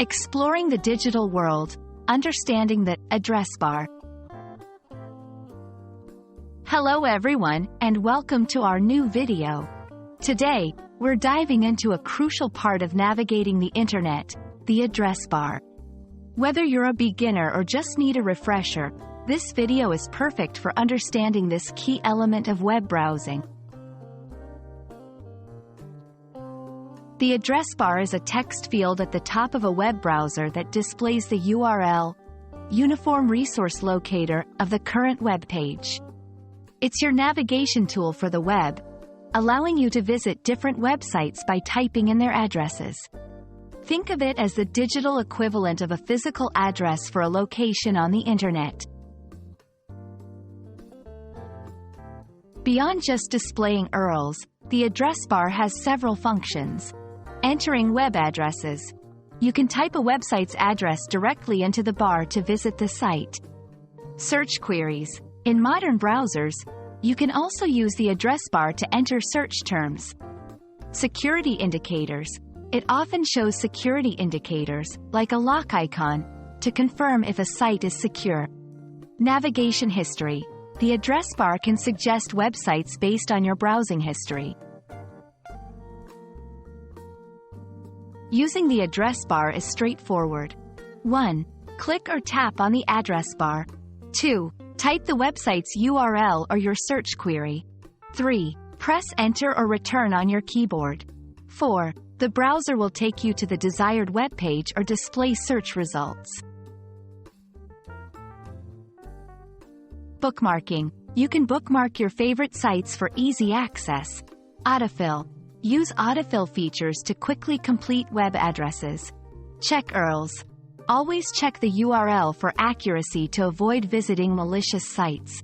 Exploring the digital world, understanding the address bar. Hello everyone, and welcome to our new video. Today, we're diving into a crucial part of navigating the internet, the address bar. Whether you're a beginner or just need a refresher, this video is perfect for understanding this key element of web browsing. The address bar is a text field at the top of a web browser that displays the URL, Uniform Resource Locator, of the current web page. It's your navigation tool for the web, allowing you to visit different websites by typing in their addresses. Think of it as the digital equivalent of a physical address for a location on the internet. Beyond just displaying URLs, the address bar has several functions. Entering web addresses. You can type a website's address directly into the bar to visit the site. Search queries. In modern browsers, you can also use the address bar to enter search terms. Security indicators. It often shows security indicators, like a lock icon, to confirm if a site is secure. Navigation history. The address bar can suggest websites based on your browsing history. Using the address bar is straightforward. 1. Click or tap on the address bar. 2. Type the website's URL or your search query. 3. Press Enter or Return on your keyboard. 4. The browser will take you to the desired web page or display search results. Bookmarking. You can bookmark your favorite sites for easy access. Autofill. Use autofill features to quickly complete web addresses. Check URLs. Always check the URL for accuracy to avoid visiting malicious sites.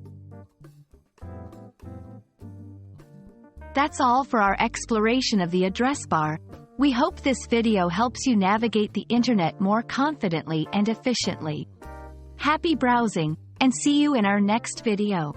That's all for our exploration of the address bar. We hope this video helps you navigate the internet more confidently and efficiently. Happy browsing, and see you in our next video.